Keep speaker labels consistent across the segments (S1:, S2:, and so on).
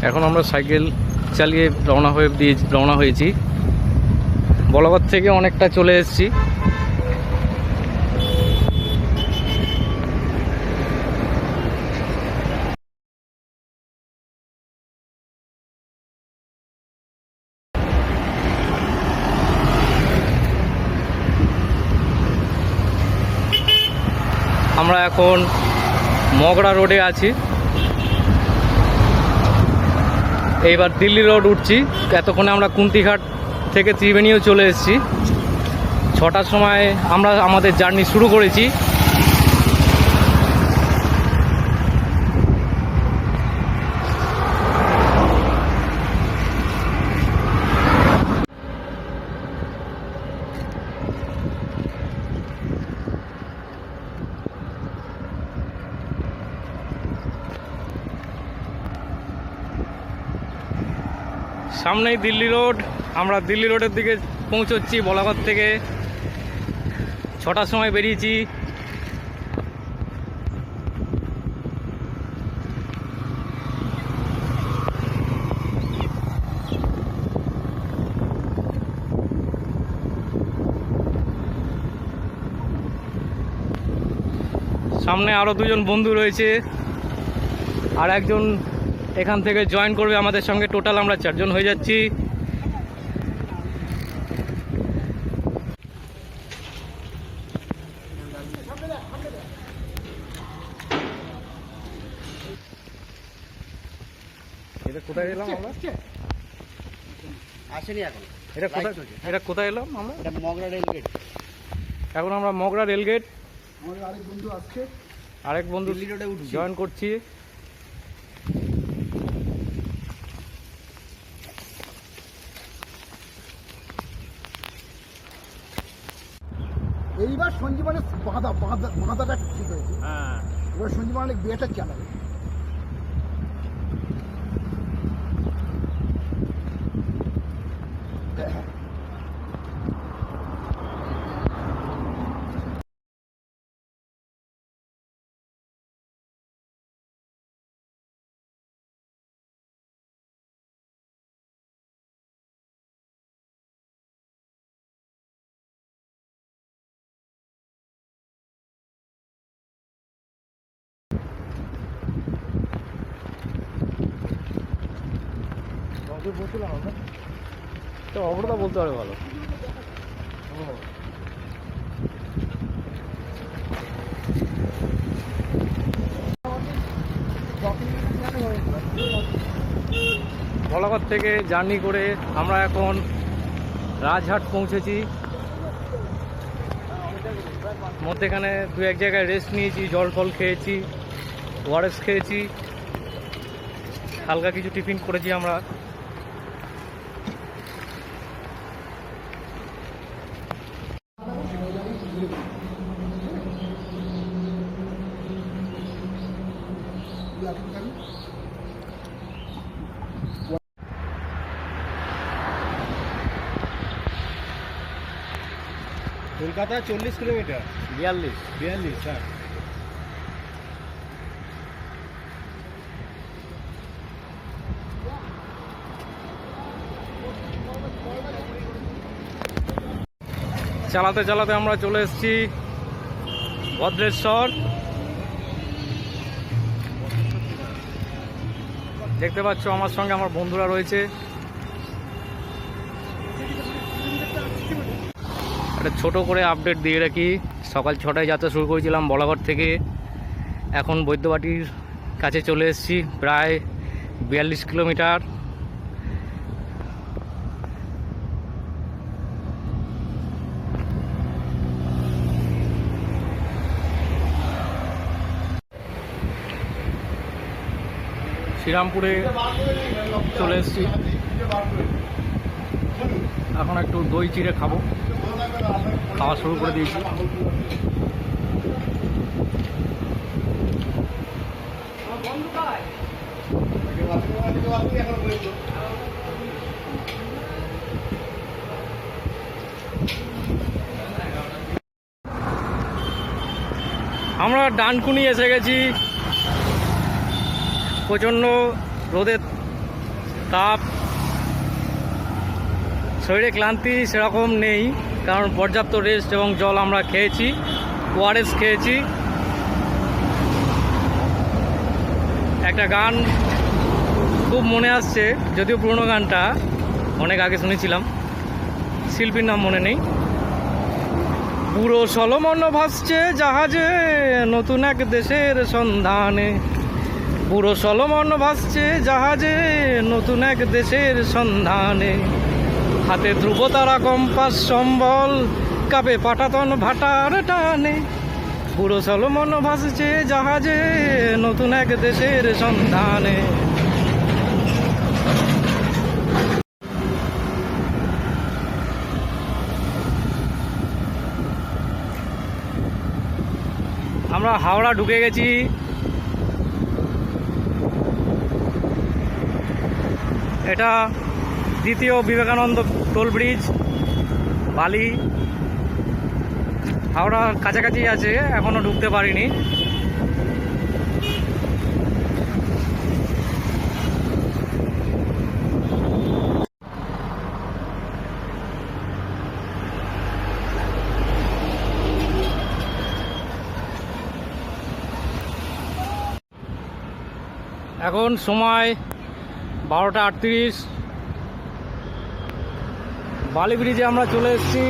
S1: এখন আমরা সাইকেল চালিয়ে রওনা হয়েছি। বলাগড় থেকে অনেকটা চলে এসেছি। আমরা এখন মগরা রোডে আছি। এইবার দিল্লি রোড উঠছি। এতক্ষণে আমরা কুন্তিঘাট থেকে ত্রিবেণীও চলে এসেছি। 6টার সময় আমরা আমাদের জার্নি শুরু করেছি। সামনেই দিল্লি রোড। আমরা দিল্লি রোডের দিকে পৌঁছচ্ছি বলাগড় থেকে। 6টার সময় বেরিয়েছি। সামনে আরও দুজন বন্ধু রয়েছে, আর একজন এখান থেকে জয়েন করবে আমাদের সঙ্গে। টোটাল আমরা 4 জন হয়ে যাচ্ছি। এটা কোথায় এলাম আমরা?
S2: আসেনি এখন।
S1: এটা কোথায় এলাম আমরা?
S2: এটা মগরা রেলগেট।
S1: এখন আমরা মগরা রেলগেট।
S2: আমাদের আরেক বন্ধু আসছে,
S1: আরেক বন্ধু
S2: দিল্লি রোডে উঠছি।
S1: জয়েন করছি।
S2: এইবার সঞ্জীবনের বাঁধাটা ঠিক হয়েছে।
S1: হ্যাঁ,
S2: এবার সঞ্জীবনের বিয়েটা চালাবে।
S1: বলছিলাম আমরা তো অবরোধ বলতে পারে ভালো। বলাগড় থেকে জার্নি করে আমরা এখন রাজহাট পৌঁছেছি। মধ্যেখানে 2-1 জায়গায় রেস্ট নিয়েছি, জল ফল খেয়েছি, ওআরএস খেয়েছি, হালকা কিছু টিফিন করেছি আমরা।
S2: কলকাতা 40 কিলোমিটার।
S1: 42।
S2: হ্যাঁ।
S1: চালাতে চালাতে আমরা চলে এসেছি ভদ্রেশ্বর। দেখতে পাচ্ছ আমার সঙ্গে আমার বন্ধুরা রয়েছে। একটা ছোট করে আপডেট দিয়ে রাখি, সকাল 6টায় যাত্রা শুরু করেছিলাম বলাগড় থেকে। এখন বৈদ্যবাটির কাছে চলে এসেছি, প্রায় 42 কিলোমিটার। শ্রীরামপুরে চলে এসেছি। এখন একটু দই চিড়ে খাবো, খাওয়া শুরু করে দিয়েছি। আমরা ডানকুনি এসে গেছি। প্রচণ্ড রোদের তাপ, শরীরে ক্লান্তি সেরকম নেই, কারণ পর্যাপ্ত রেস্ট এবং জল আমরা খেয়েছি, ওআরএস খেয়েছি। একটা গান খুব মনে আসছে, যদিও পুরনো গানটা অনেক আগে শুনেছিলাম, শিল্পীর নাম মনে নেই। পুরো সলমন ভাসছে জাহাজে নতুন এক দেশের সন্ধানে, পুরো সলমন ভাসছে জাহাজে নতুন এক দেশের সন্ধানে, হাতে ধ্রুব তারা কম্পাস সম্বল কাঁপে পাটাতন ভাটার টানে, পুরো সলমন ভাসছে জাহাজে নতুন এক দেশের সন্ধানে। আমরা হাওড়া ঢুকে গেছি। এটা দ্বিতীয় বিবেকানন্দ টোল ব্রিজ, বালি। হাওড়ার কাছাকাছি আছে, এখনো ঢুকতে পারিনি। এখন সময় 12:38। বালি ব্রিজে আমরা চলে এসেছি।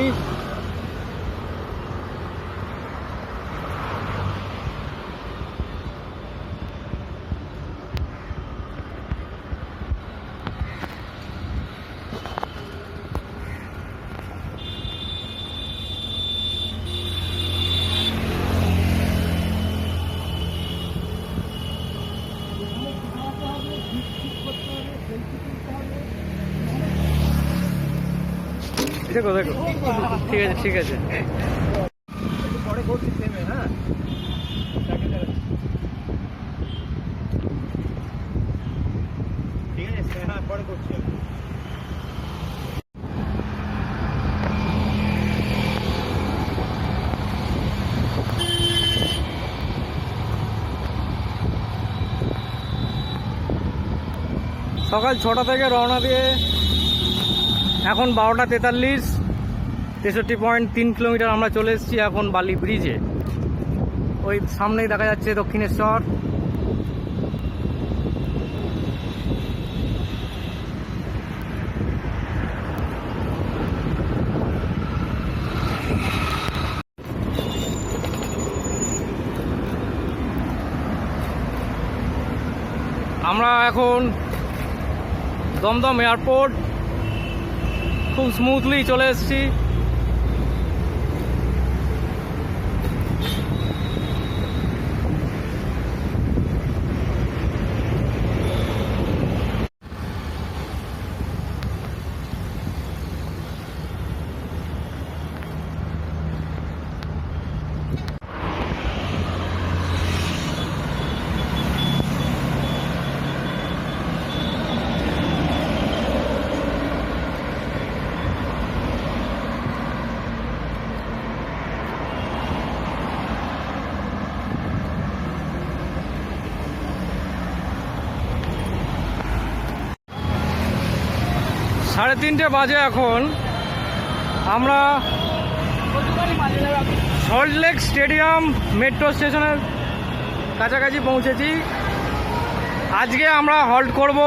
S1: দেখো দেখো, ঠিক আছে ঠিক আছে।
S2: পরে করছি থেমে, হ্যাঁ ঠিক আছে, হ্যাঁ পরে করছি।
S1: সকাল 6টা থেকে রওনা দিয়ে এখন 12:43, 63.3 কিলোমিটার আমরা চলে এসেছি এখন বালি ব্রিজে। ওই সামনেই দেখা যাচ্ছে দক্ষিণেশ্বর। আমরা এখন দমদম এয়ারপোর্ট, খুব স্মুথলি চলে এসেছি। সাড়ে 3টে বাজে এখন। আমরা সল্টলেক স্টেডিয়াম মেট্রো স্টেশনের কাছাকাছি পৌঁছেছি। আজকে আমরা হল্ট করব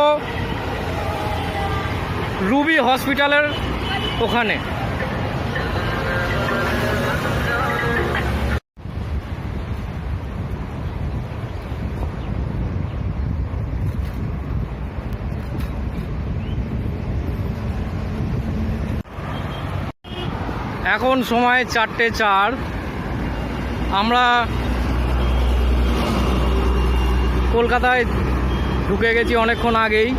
S1: রুবি হসপিটালের ওখানে। এখন সময় 4:04। আমরা কলকাতায় ঢুকে গেছি অনেকক্ষণ আগেই।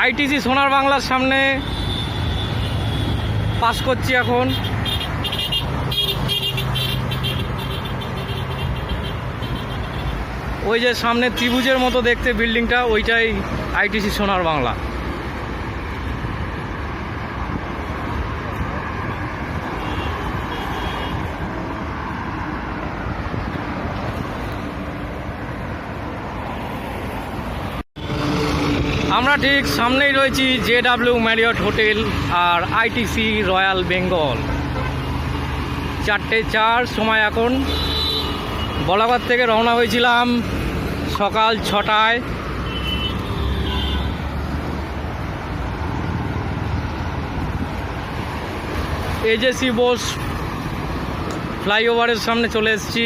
S1: আইটিসি সোনার বাংলার সামনে পাস করছি এখন। ওই যে সামনে ত্রিভুজের মতো দেখতে বিল্ডিংটা, ওইটাই আইটিসি সোনার বাংলা। আমরা ঠিক সামনেই রয়েছি JW ম্যারিয়ট হোটেল আর ITC রয়্যাল বেঙ্গল। 4:04 সময় এখন। বলাগড় থেকে রওনা হয়েছিলাম সকাল 6টায়। AJC বোস ফ্লাইওভারের সামনে চলে এসেছি।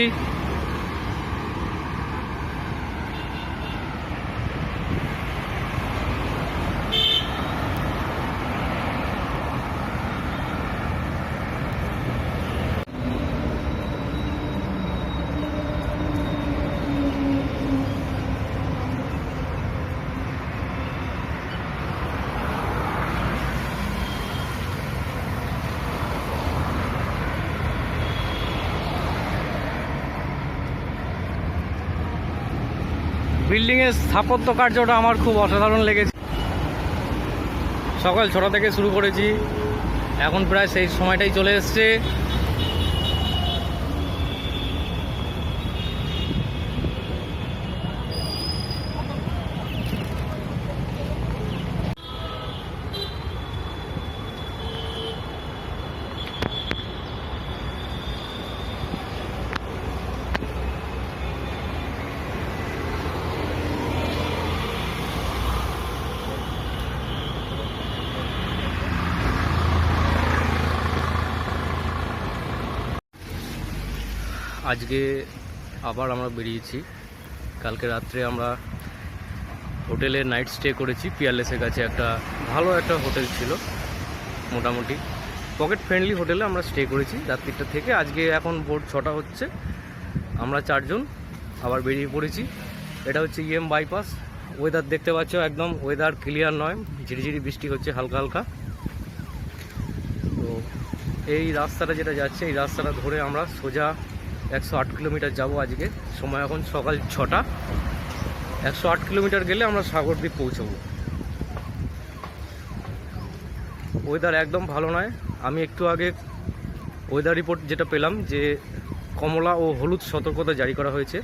S1: বিল্ডিংয়ের স্থাপত্য কার্যটা আমার খুব অসাধারণ লেগেছে। সকাল 6টা থেকে শুরু করেছি, এখন প্রায় সেই সময়টাই চলে এসছে। আজকে আবার আমরা বেরিয়েছি। কালকে রাত্রে আমরা হোটেলে নাইট স্টে করেছি। পিয়ারলেসের কাছে একটা ভালো একটা হোটেল ছিল, মোটামুটি পকেট ফ্রেন্ডলি হোটেলে আমরা স্টে করেছি রাত্রিটা থেকে। আজকে এখন ভোর 6টা হচ্ছে, আমরা 4 জন আবার বেরিয়ে পড়েছি। এটা হচ্ছে EM বাইপাস। ওয়েদার দেখতে পাচ্ছ, একদম ওয়েদার ক্লিয়ার নয়, ঝিরিঝিরি বৃষ্টি হচ্ছে হালকা হালকা। তো এই রাস্তাটা যেটা যাচ্ছে, এই রাস্তাটা ধরে আমরা সোজা 108 কিলোমিটার যাব আজকে। সময় এখন সকাল 6টা। 108 কিলোমিটার গেলে আমরা সাগরদ্বীপ পৌঁছবো। ওয়েদার একদম ভালো নয়। আমি একটু আগে ওয়েদার রিপোর্ট যেটা পেলাম যে কমলা ও হলুদ সতর্কতা জারি করা হয়েছে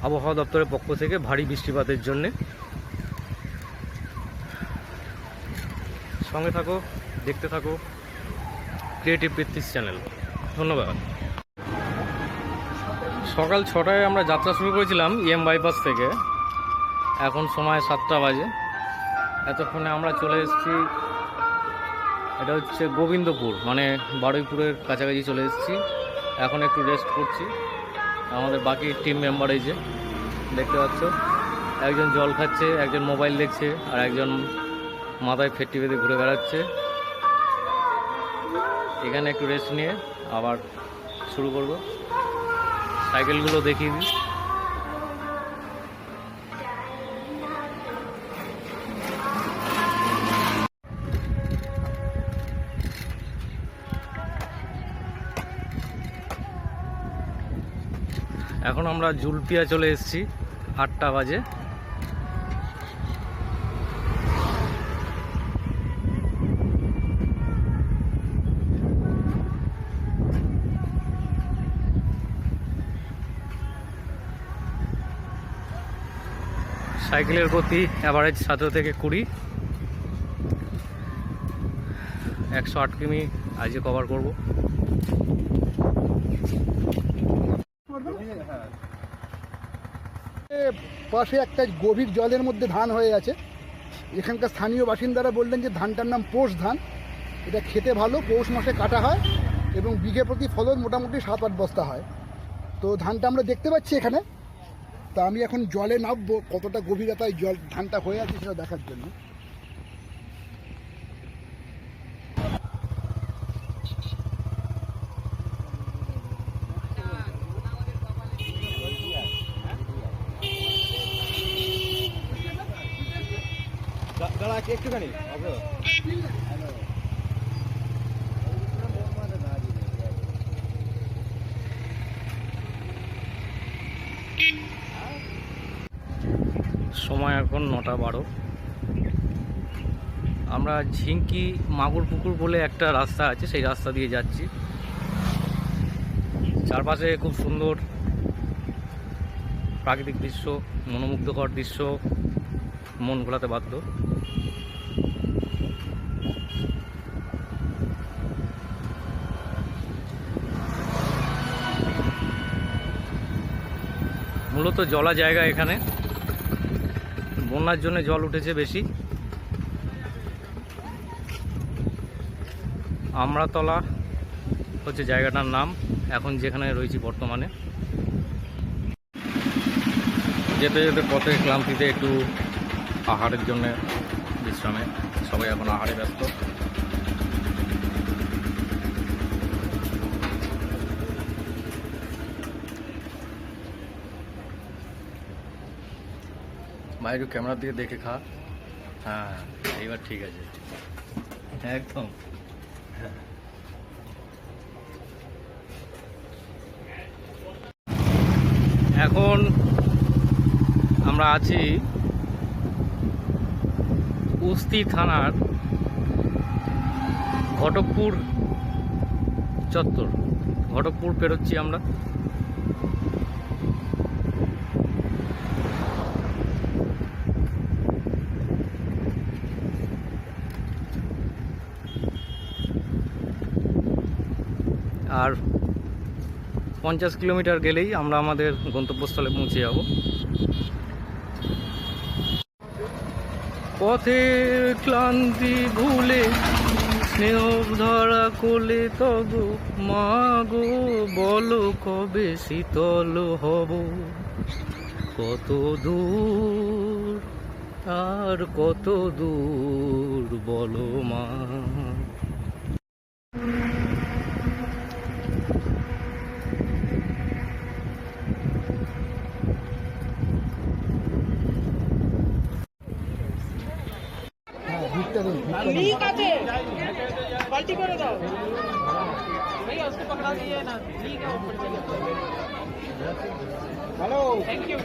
S1: আবহাওয়া দপ্তরের পক্ষ থেকে ভারী বৃষ্টিপাতের জন্যে। সঙ্গে থাকো, দেখতে থাকো ক্রিয়েটিভ বৃত্তিস চ্যানেল। ধন্যবাদ। সকাল 6টায় আমরা যাত্রা শুরু করেছিলাম EM বাইপাস থেকে। এখন সময় 7টা বাজে। এতক্ষণে আমরা চলে এসেছি, এটা হচ্ছে গোবিন্দপুর, মানে বারুইপুরের কাছাকাছি চলে এসেছি। এখন একটু রেস্ট করছি। আমাদের বাকি টিম মেম্বার এই যে দেখতে পাচ্ছ, একজন জল খাচ্ছে, একজন মোবাইল দেখছে, আর একজন মাথায় ফেট্টি বেঁধে ঘুরে বেড়াচ্ছে। এখানে একটু রেস্ট নিয়ে আবার শুরু করব। সাইকেলগুলো দেখিয়ে দিই। এখন আমরা জুলপিয়া চলে এসেছি, 8টা বাজে। সাইকেলের গতি অ্যাভারেজ 17 থেকে 20। 108 কিমি আজকে কভার করব।
S3: পাশে একটা গভীর জলের মধ্যে ধান হয়ে আছে। এখানকার স্থানীয় বাসিন্দারা বললেন যে ধানটার নাম পৌষ ধান। এটা খেতে ভালো, পৌষ মাসে কাটা হয় এবং বিঘে প্রতি ফলন মোটামুটি 7-8 বস্তা হয়। তো ধানটা আমরা দেখতে পাচ্ছি এখানে। তা আমি এখন জলে নামবো, কতটা গভীরতায় জল ধানটা হয়ে আছে সেটা দেখার জন্য।
S2: দাঁড়া একটুখানি
S1: সময় এখন 9:12। আমরা ঝিঙ্কি মাগুর পুকুর বলে একটা রাস্তা আছে, সেই রাস্তা দিয়ে যাচ্ছি। চারপাশে খুব সুন্দর প্রাকৃতিক দৃশ্য, মনোমুগ্ধকর দৃশ্য, মন ভোলাতে বাধ্য। মূলত জলা জায়গা, এখানে বন্যার জন্য জল উঠেছে বেশি। আমরাতলা হচ্ছে জায়গাটার নাম, এখন যেখানে রয়েছি বর্তমানে। যেতে যেতে পথে ক্লান্তিতে একটু আহারের জন্য বিশ্রামে, সবাই এখন আহারে ব্যস্ত। ভাই একটু ক্যামেরার দিকে দেখে খা। হ্যাঁ, এইবার ঠিক আছে, একদম। এখন আমরা আছি উস্তি থানার ঘটকপুর চত্বর। ঘটকপুর পেরোচ্ছি আমরা। আর 50 কিলোমিটার গেলেই আমরা আমাদের গন্তব্যস্থলে পৌঁছে যাব। পথের ক্লান্তি ভুলে স্নেহ ধরা কোলে তব মাগো, বলো কবে শীতল হব, কত দূর আর কত দূর বলো মা।
S4: लीक आते पलटी कर दो भैया, उसको पकड़ा दिए ना, लीक है ऊपर चले। Hello, thank you.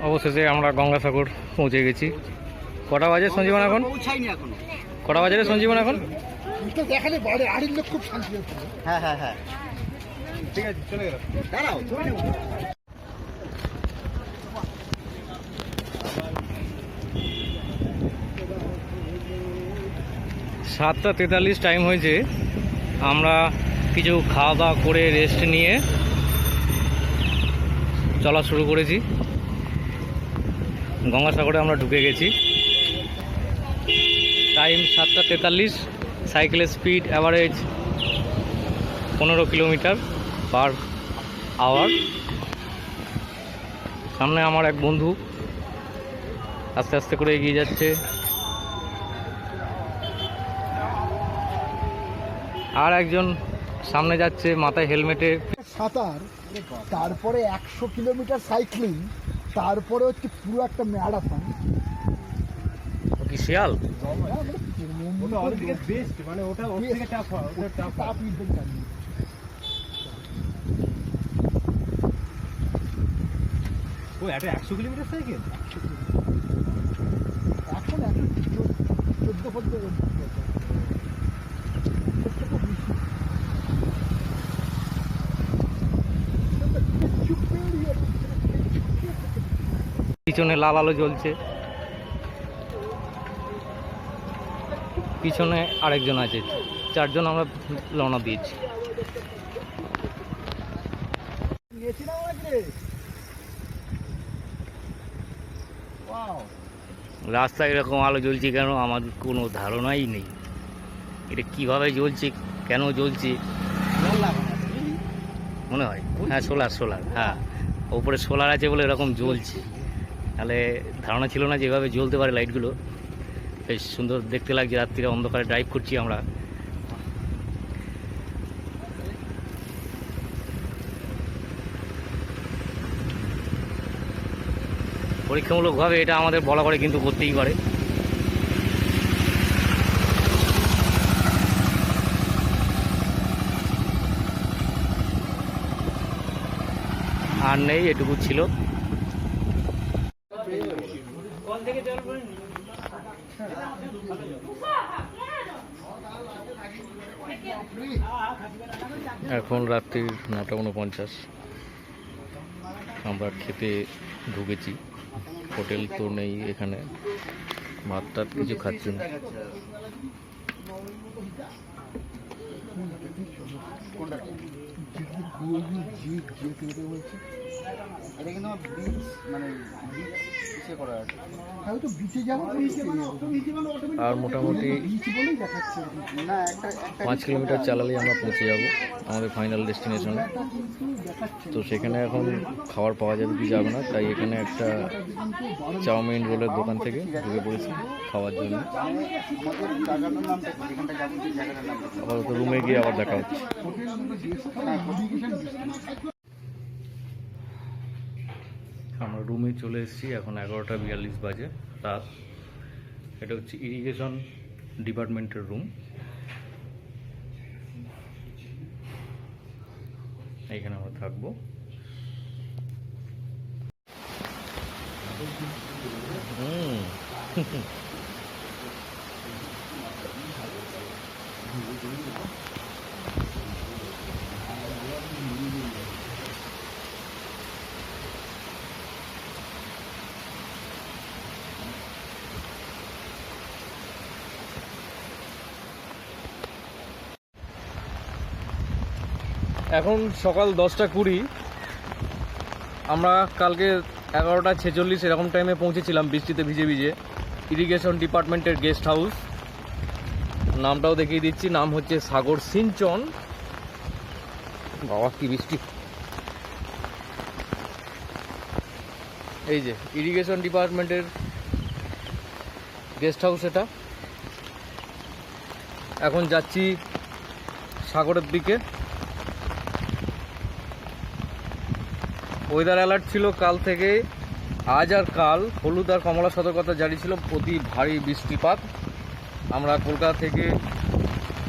S1: অবশেষে আমরা গঙ্গাসাগর পৌঁছে গেছি। কটা বাজে সঞ্জীবন এখন?
S2: পৌঁছাইনি এখনো।
S1: কটা বাজে রে সঞ্জীবন এখন?
S3: দেখালে বাড়ি আড়ির লোক খুব শান্তি হচ্ছে।
S2: হ্যাঁ হ্যাঁ হ্যাঁ, ঠিক আছে, চলে গেল। দাঁড়াও, ছবি নেব।
S1: 7:43 টাইম হয়েছে। আমরা কিছু খাওয়া দাওয়া করে রেস্ট নিয়ে চলা শুরু করেছি। গঙ্গাসাগরে আমরা ঢুকে গেছি। টাইম 7:43, সাইকেলের speed average 15 kilometre per hour. সামনে আমার এক বন্ধু আস্তে আস্তে করে এগিয়ে যাচ্ছে। আর একজন সামনে যাচ্ছে মাথায় হেলমেটে।
S3: সাঁতার, তারপরে 100 কিলোমিটার সাইক্লিং, তারপরে হচ্ছে পুরো একটা ম্যারাথন।
S1: কি শিয়াল?
S2: ওটা ওর থেকে বেস্ট, মানে ওটা ওর থেকে টাফ, ওটা টাফ। ও এটা 100 কিলোমিটার সাইকেল।
S3: এখন 14 পর্যন্ত
S1: পিছনে লাল আলো জ্বলছে, পিছনে আরেকজন আছে। 4 জন আমরা রওনা দিয়েছি। রাস্তায় এরকম আলো জ্বলছে কেন আমার কোনো ধারণাই নেই। এটা কিভাবে জ্বলছে, কেন জ্বলছে মনে হয়। হ্যাঁ, সোলার, হ্যাঁ ওপরে সোলার আছে বলে এরকম জ্বলছে, তাহলে ধারণা ছিল না যে এভাবে জ্বলতে পারে লাইটগুলো। বেশ সুন্দর দেখতে লাগছে, রাত্রিরে অন্ধকারে ড্রাইভ করছি আমরা। পরীক্ষামূলকভাবে এটা আমাদের বলা করে কিন্তু করতেই পারে। আর নেই, এটুকু ছিল। এখন রাত্রির 9:49, আমরা খেতে ঢুকেছি। হোটেল তো নেই এখানে, ভাত টাত কিছু খাচ্ছি না। আর মোটামুটি 5 কিলোমিটার চালালেই আমরা পৌঁছে যাব আমাদের ফাইনাল ডেস্টিনেশনে। তো সেখানে এখন খাবার পাওয়া যাবে কি যাবে না, তাই এখানে একটা চাউমিন রোলের দোকান থেকে ঢুকে পড়েছি খাওয়ার জন্য। আপাতত রুমে গিয়ে আবার দেখা হচ্ছে। আমরা রুমে চলে এসেছি, এখন 11:42 বাজে রাত। এটা হচ্ছে ইরিগেশন ডিপার্টমেন্টের রুম। এইখানে আমরা থাকবো। এখন সকাল 10:20। আমরা কালকে 11:46 এরকম টাইমে পৌঁছেছিলাম বৃষ্টিতে ভিজে ভিজে ইরিগেশন ডিপার্টমেন্টের গেস্ট হাউস। নামটাও দেখিয়ে দিচ্ছি, নাম হচ্ছে সাগর সিঞ্চন। বাবা কি বৃষ্টি! এই যে ইরিগেশন ডিপার্টমেন্টের গেস্ট হাউস এটা। এখন যাচ্ছি সাগরের দিকে। ওয়েদার অ্যালার্ট ছিল কাল থেকে, আজ আর কাল হলুদ আর কমলা সতর্কতা জারি ছিল, অতি ভারী বৃষ্টিপাত। আমরা কলকাতা থেকে,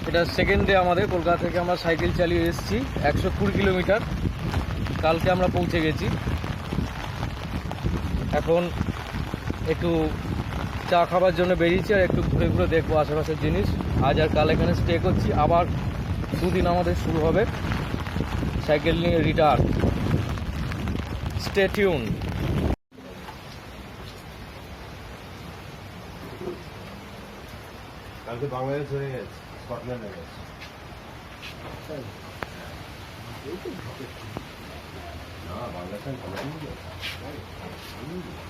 S1: এটা সেকেন্ড ডে আমাদের, কলকাতা থেকে আমরা সাইকেল চালিয়ে এসেছি 120 কিলোমিটার। কালকে আমরা পৌঁছে গেছি। এখন একটু চা খাবার জন্য বেরিয়েছি আর একটু ঘুরে ঘুরে দেখবো আশেপাশের জিনিস। আজ আর কাল এখানে স্টে করছি, আবার দুদিন আমাদের শুরু হবে সাইকেল নিয়ে রিটার্ন। Stay tuned.
S2: কালকে বাংলাদেশ হয়ে গেছে, স্কটল্যান্ড হয়ে গেছে। না, বাংলাদেশ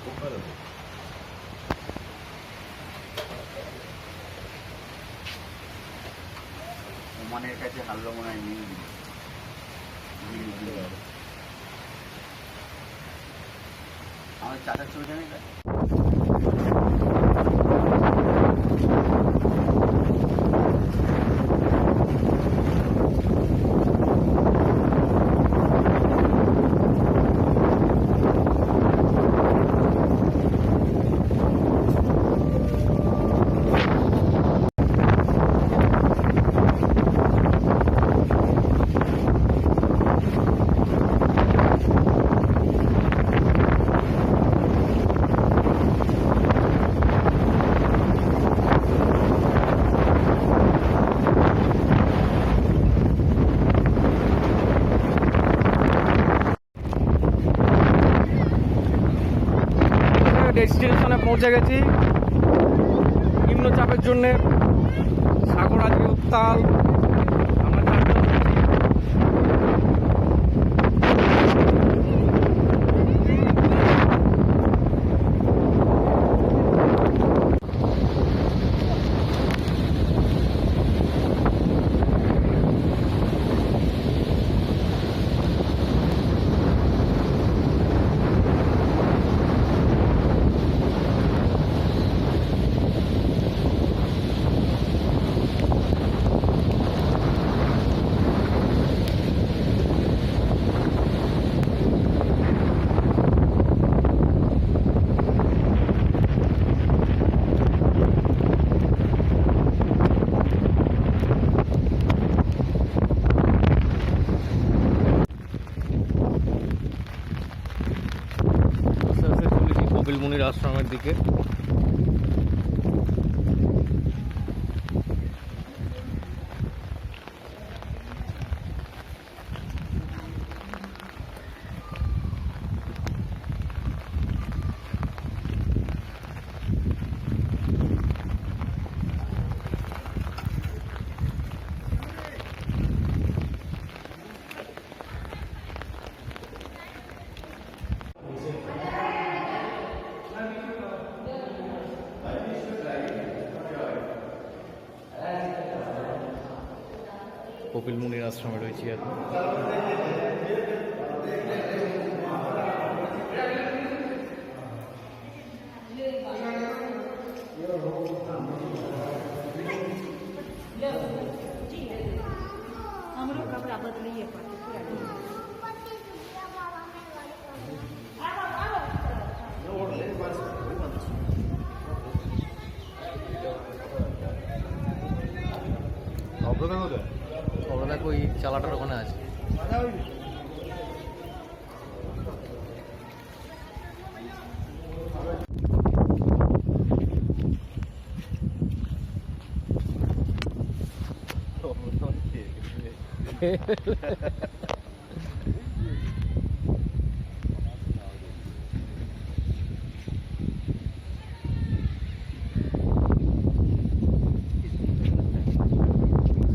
S2: খুব ভালো।
S5: ওমানের কাছে হারলো মনে হয় নিয়ে আমার চাচার ছবি জানি না।
S1: ডেস্টিনেশনে পৌঁছে গেছি। নিম্নচাপের জন্যে সাগর আজকে উত্তাল। আমরা চারজন সামনের দিকে। কপিল মুনির আশ্রমে রয়েছি এখন।
S6: हमरो कपड़ा बदलिए पड़ते पूरा
S1: ওরা দেখো ওই চালাটার ওখানে আছে।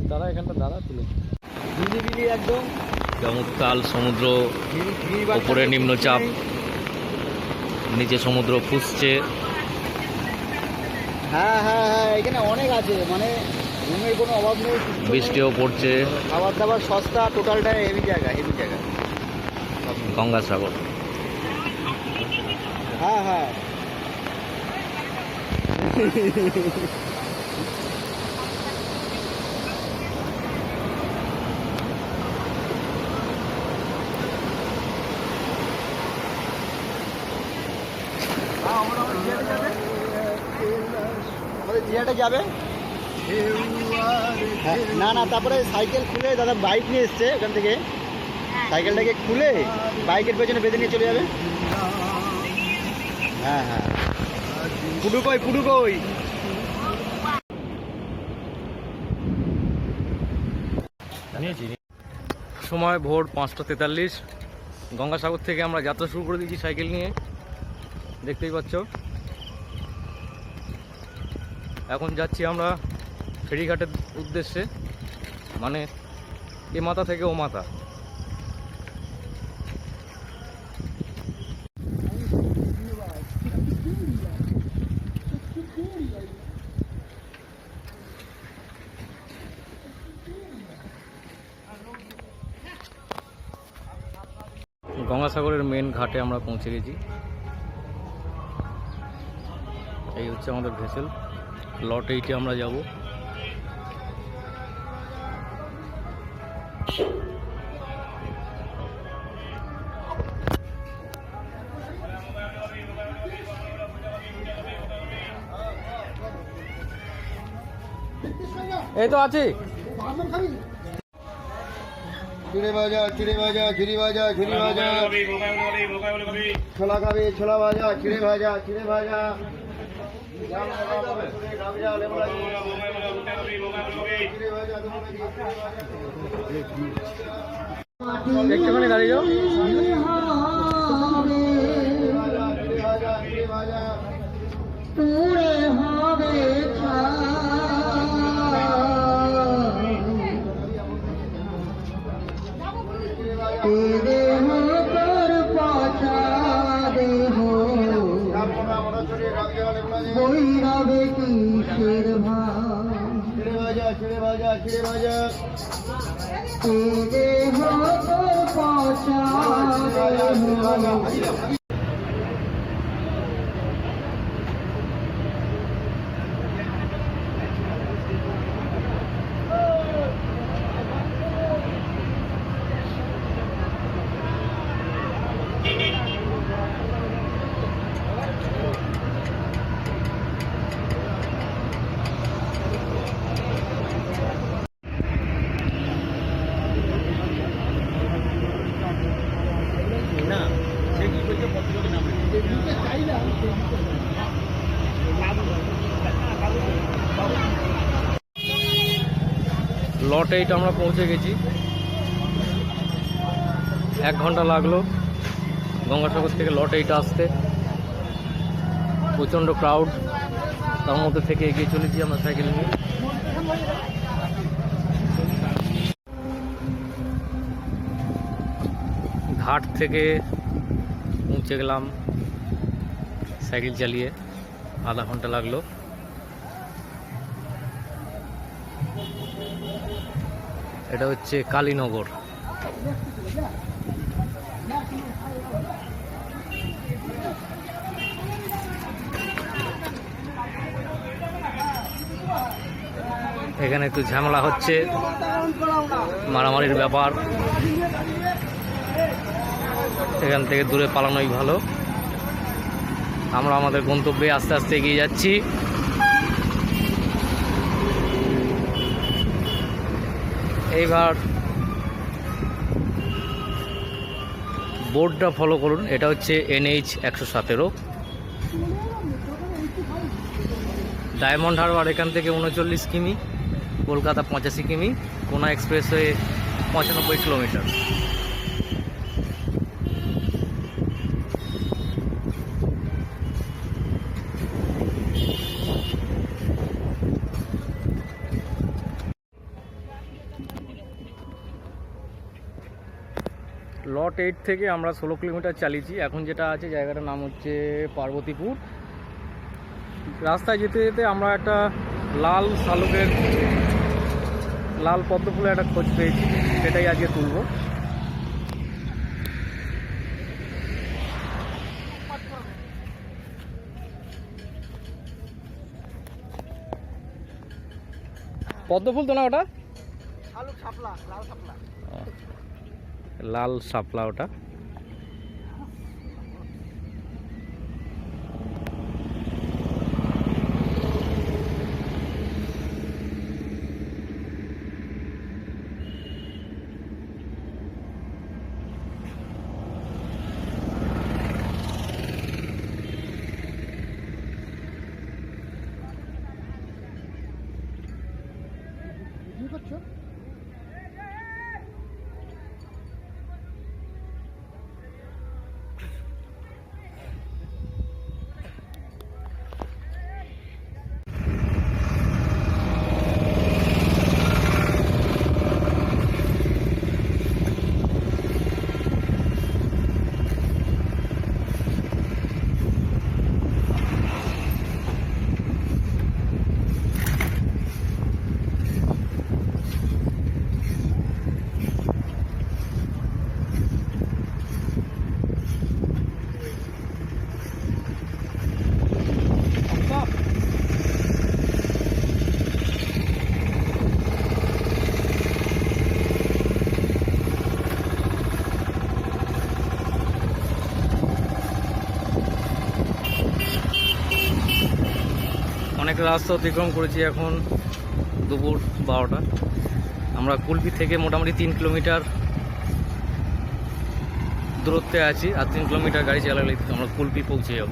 S1: দাঁড়া এখানটা দাঁড়া তুলে
S3: একদম
S1: চমৎকার সমুদ্র, উপরে নিম্নচাপ, নিচে সমুদ্র ফুসছে।
S3: হ্যাঁ হ্যাঁ হ্যাঁ, এখানে অনেক আছে, মানে রুমের কোনো অভাব নেই,
S1: বৃষ্টিও পড়ছে।
S3: খাবার দাবার সস্তা, টোটালটা হেভি জায়গা, হেভি জায়গা।
S1: গঙ্গাসাগর।
S3: হ্যাঁ হ্যাঁ জিয়াটা যাবে। না না, তারপরে সাইকেল খুলে দাদা বাইক নিয়ে এসছে এখান থেকে, সাইকেলটাকে খুলে বাইকের পেছনে বেঁধে নিয়ে চলে যাবে। হ্যাঁ হ্যাঁ, পুডুকই পুডুকই।
S1: সময় ভোর 5:43। গঙ্গাসাগর থেকে আমরা যাত্রা শুরু করে দিয়েছি সাইকেল নিয়ে, দেখতেই পাচ্ছ। এখন যাচ্ছি আমরা ফেরিঘাটের উদ্দেশ্যে, মানে এ মাথা থেকে ও মাথা। গঙ্গাসাগরের মেন ঘাটে আমরা পৌঁছে গেছি। এই হচ্ছে আমাদের ভেসেল, লট 8-এ আমরা যাব। এই তো আছি।
S3: চিড়ে ভাজা, চিড়ে ভাজা, ঝুরি ভাজা, ঝুরি ভাজা, ছোলা খাবে, ছোলা ভাজা, চিড়ে ভাজা, চিড়ে ভাজা,
S1: একটুখানি দাঁড়িয়ে যাও।
S6: पूरे হবে দেহ তোর পচা দেহ বৈরবে কিসের ভাব
S3: চিড়ে ভাজা, চিড়ে ভাজা, চিড়ে ভাজা,
S6: দেহ তোর পচা দেহ
S3: না সে কি করছে
S1: লট 8 আমরা পৌঁছে গেছি। 1 ঘন্টা লাগলো গঙ্গাসাগর থেকে লট 8 আসতে। প্রচণ্ড ক্রাউড, তার মধ্যে থেকে এগিয়ে চলেছি আমরা সাইকেল নিয়ে। ঘাট থেকে পৌঁছে গেলাম সাইকেল চালিয়ে, আধা ঘন্টা লাগলো। এটা হচ্ছে কালীনগর। এখানে একটু ঝামেলা হচ্ছে, মারামারির ব্যাপার। এখান থেকে দূরে পালানোই ভালো। আমরা আমাদের গন্তব্যে আস্তে আস্তে এগিয়ে যাচ্ছি। এইবার বোর্ডটা ফলো করুন, এটা হচ্ছে NH 117। ডায়মন্ড হারবার এখান থেকে 39 কিমি, কলকাতা 85 কিমি, কোনা এক্সপ্রেসওয়ে 95 কিলোমিটার। লট 8 থেকে আমরা 16 কিলোমিটার চালিয়েছি। এখন যেটা আছে জায়গাটার নাম হচ্ছে পার্বতীপুর। রাস্তায় যেতে যেতে আমরা একটা লাল শালুকের, লাল পদ্ম ফুলের একটা খোঁজ পেয়েছি, সেটাই আজকে তুলব। পদ্ম ফুল তো না ওটা, লাল শাপলা ওটা।
S3: কি করছো?
S1: অনেক রাস্তা অতিক্রম করেছি। এখন দুপুর 12টা। আমরা কুলপি থেকে মোটামুটি 3 কিলোমিটার দূরত্বে আছি, আর 3 কিলোমিটার গাড়ি চালালে আমরা কুলপি পৌঁছে যাব।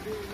S1: है।